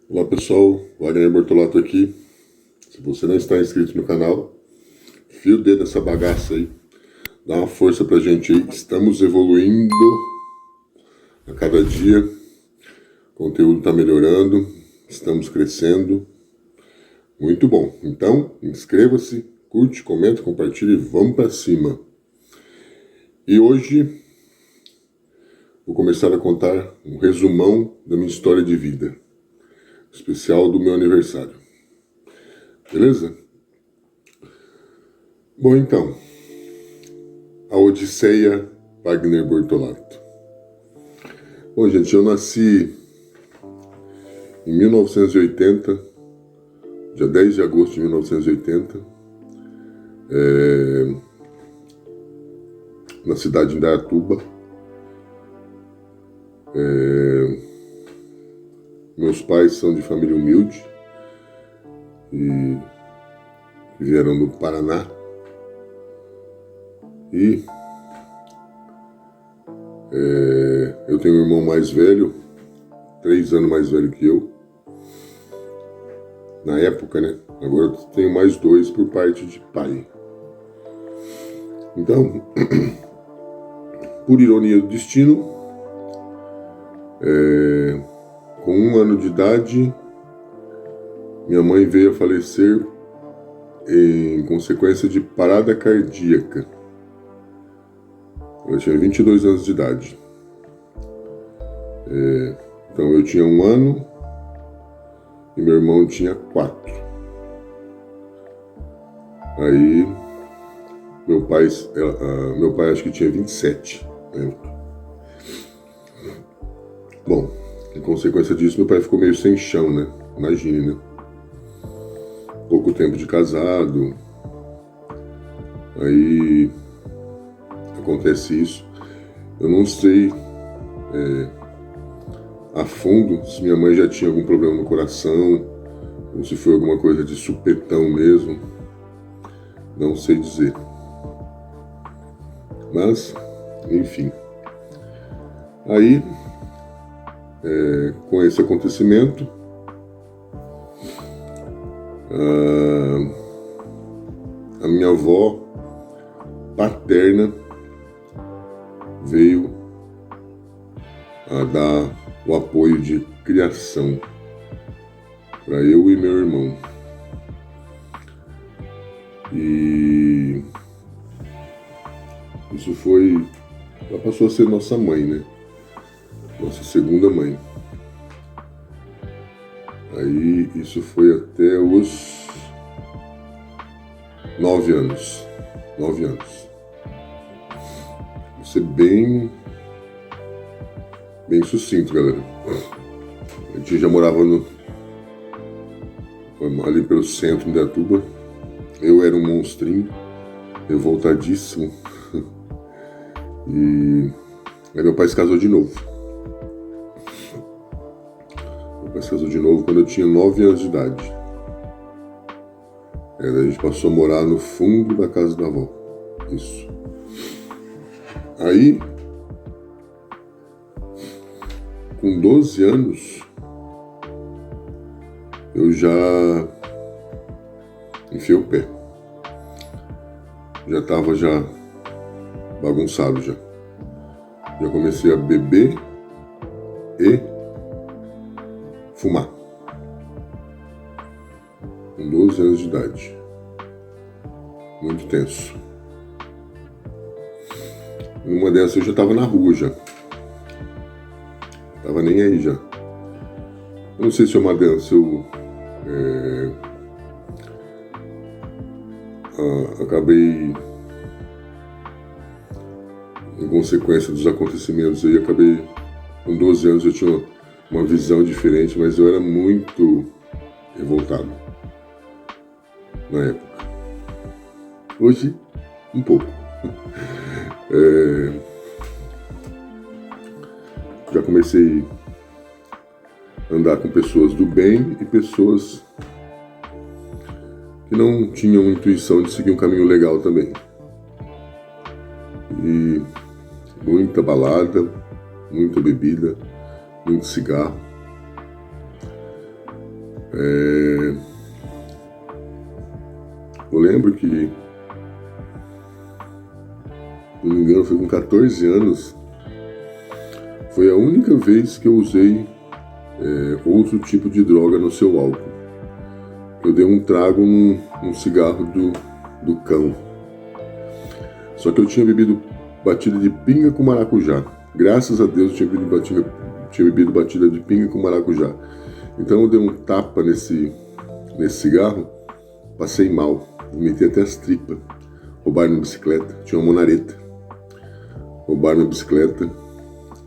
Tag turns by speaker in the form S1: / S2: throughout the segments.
S1: Olá pessoal, Wagner Bortolato aqui. Se você não está inscrito no canal, fia o dedo nessa bagaça aí, dá uma força pra gente aí. Estamos evoluindo a cada dia, o conteúdo está melhorando, estamos crescendo, muito bom. Então, inscreva-se, curte, comenta, compartilhe e vamos para cima. E hoje vou começar a contar um resumão da minha história de vida, especial do meu aniversário. Beleza? Bom, então, a Odisseia Wagner Bortolato. Bom, gente, eu nasci em 1980, dia 10 de agosto de 1980, na cidade de Indaiatuba. Meus pais são de família humilde e vieram do Paraná. E eu tenho um irmão mais velho, 3 anos mais velho que eu. Na época, né? Agora eu tenho mais 2 por parte de pai. Então, por ironia do destino, com 1 ano de idade, minha mãe veio a falecer em consequência de parada cardíaca. Ela tinha 22 anos de idade. Então eu tinha 1 ano e meu irmão tinha 4. Aí meu pai acho que tinha 27, né? Bom, em consequência disso meu pai ficou meio sem chão, né? Imagine, né? Pouco tempo de casado. Aí acontece isso. Eu não sei a fundo se minha mãe já tinha algum problema no coração ou se foi alguma coisa de supetão mesmo. Não sei dizer. Mas, enfim. Aí, com esse acontecimento, a minha avó paterna veio a dar o apoio de criação para eu e meu irmão. E isso foi... Ela passou a ser nossa mãe, né? Nossa segunda mãe. Aí isso foi até os 9 anos. 9 anos. Vou ser bem sucinto, galera. A gente já morava ali pelo centro de Indaiatuba. Eu era um monstrinho, revoltadíssimo. E aí meu pai se casou de novo. Meu pai se casou de novo quando eu tinha 9 anos de idade. Aí a gente passou a morar no fundo da casa da avó. Isso. Aí, com 12 anos, eu já enfiei o pé. Já estava bagunçado já. Já comecei a beber e fumar. Com 12 anos de idade. Muito tenso. Numa dessas eu já estava na rua já. Tava nem aí já. Eu não sei se é uma dança, acabei, em consequência dos acontecimentos aí, acabei, com 12 anos eu tinha uma visão diferente, mas eu era muito revoltado na época. Hoje, um pouco. Já comecei a andar com pessoas do bem e pessoas que não tinham intuição de seguir um caminho legal também. E muita balada, muita bebida, muito cigarro. Eu lembro que, se não me engano, foi com 14 anos, foi a única vez que eu usei outro tipo de droga no seu álcool. Eu dei um trago num cigarro do cão. Só que eu tinha bebido batida de pinga com maracujá. Graças a Deus eu tinha bebido batida de pinga com maracujá. Então eu dei um tapa nesse cigarro, passei mal, meti até as tripas. Roubaram minha bicicleta, tinha uma monareta. Roubaram minha bicicleta.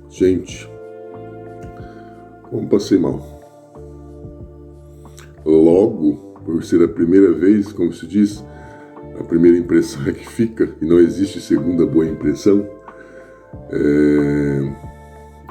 S1: Gente, como passei mal. Logo, por ser a primeira vez, como se diz, a primeira impressão é que fica, e não existe segunda boa impressão,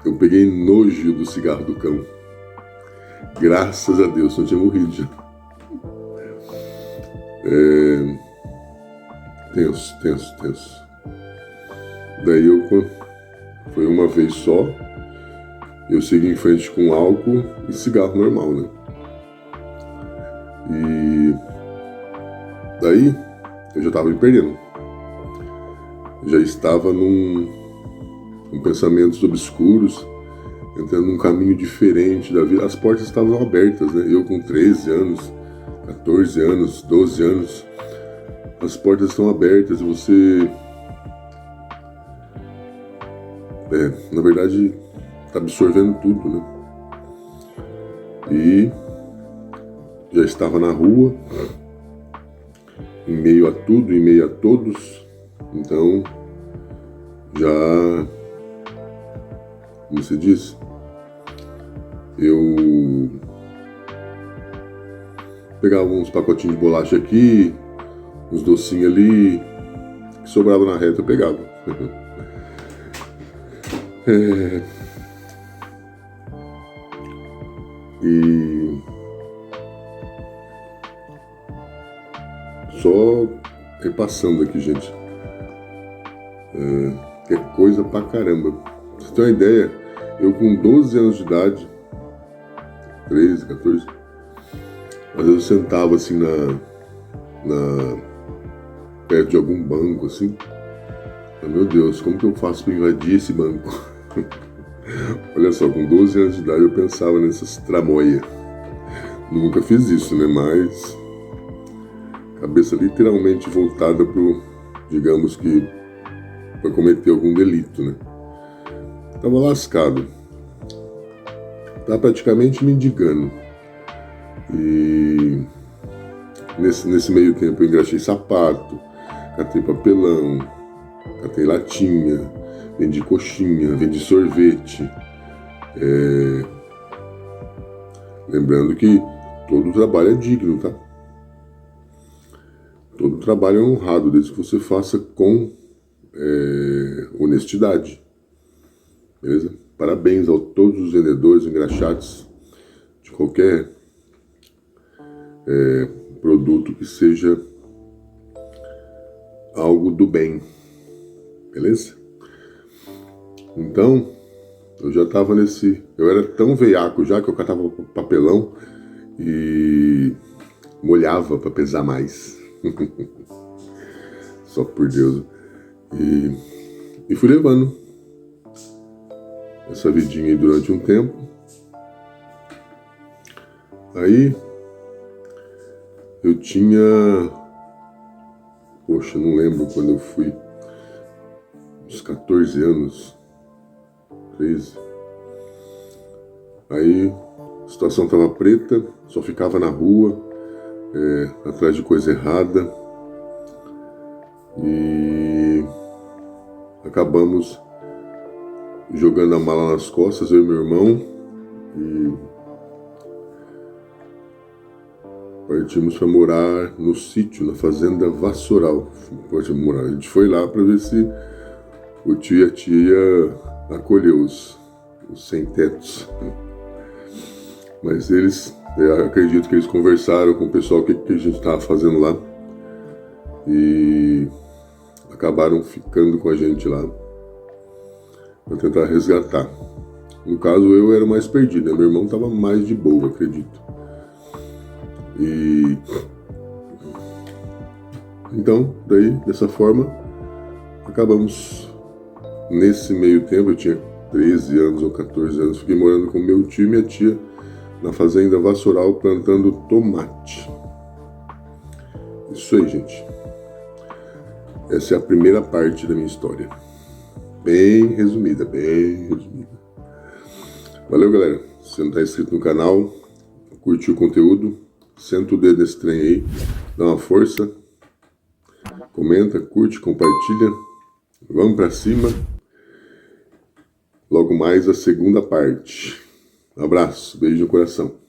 S1: eu peguei nojo do cigarro do cão. Graças a Deus, não tinha morrido já. Tenso. Daí foi uma vez só, eu segui em frente com álcool e cigarro normal, né? E daí eu já estava me perdendo. Já estava num pensamentos obscuros, entrando num caminho diferente da vida. As portas estavam abertas, né? Eu com 13 anos, 14 anos, 12 anos, as portas estão abertas e você, na verdade, está absorvendo tudo, né? E já estava na rua, em meio a tudo, em meio a todos, então já, como se diz, eu pegava uns pacotinhos de bolacha aqui, uns docinhos ali, que sobrava na reta eu pegava. E só repassando aqui, gente. Que é coisa pra caramba. Pra você ter uma ideia, eu com 12 anos de idade, 13, 14, às vezes eu sentava assim perto de algum banco, assim. Meu Deus, como que eu faço pra invadir esse banco? Olha só, com 12 anos de idade eu pensava nessas tramóias. Nunca fiz isso, né? Mas cabeça literalmente voltada pro, digamos que, para cometer algum delito, né? Tava lascado. Tava praticamente mendigando. E nesse meio tempo eu engraxei sapato, catei papelão, catei latinha, vendi coxinha, vendi sorvete. Lembrando que todo trabalho é digno, tá? Todo trabalho é honrado, desde que você faça com honestidade. Beleza? Parabéns a todos os vendedores, engraxates de qualquer produto que seja algo do bem. Beleza? Então, eu já tava eu era tão veiaco já que eu catava papelão e molhava para pesar mais. Só por Deus. E fui levando essa vidinha aí durante um tempo. Aí eu tinha, poxa, não lembro quando eu fui, uns 14 anos, 13. Aí a situação tava preta, só ficava na rua, atrás de coisa errada. E acabamos jogando a mala nas costas, eu e meu irmão, e partimos para morar no sítio, na fazenda Vassoural. A gente foi lá para ver se o tio e a tia acolheu os sem-tetos. Mas eles, acredito que eles conversaram com o pessoal o que a gente estava fazendo lá e acabaram ficando com a gente lá para tentar resgatar. No caso, eu era mais perdido, né? Meu irmão estava mais de boa, acredito. E então, daí, dessa forma, acabamos. Nesse meio tempo, eu tinha 13 anos ou 14 anos, fiquei morando com meu tio e minha tia na fazenda Vassoural plantando tomate. Isso aí, gente. Essa é a primeira parte da minha história. Bem resumida, bem resumida. Valeu, galera. Se você não está inscrito no canal, curtiu o conteúdo, senta o dedo nesse trem aí, dá uma força, comenta, curte, compartilha. Vamos pra cima. Logo mais a segunda parte. Um abraço, beijo no coração.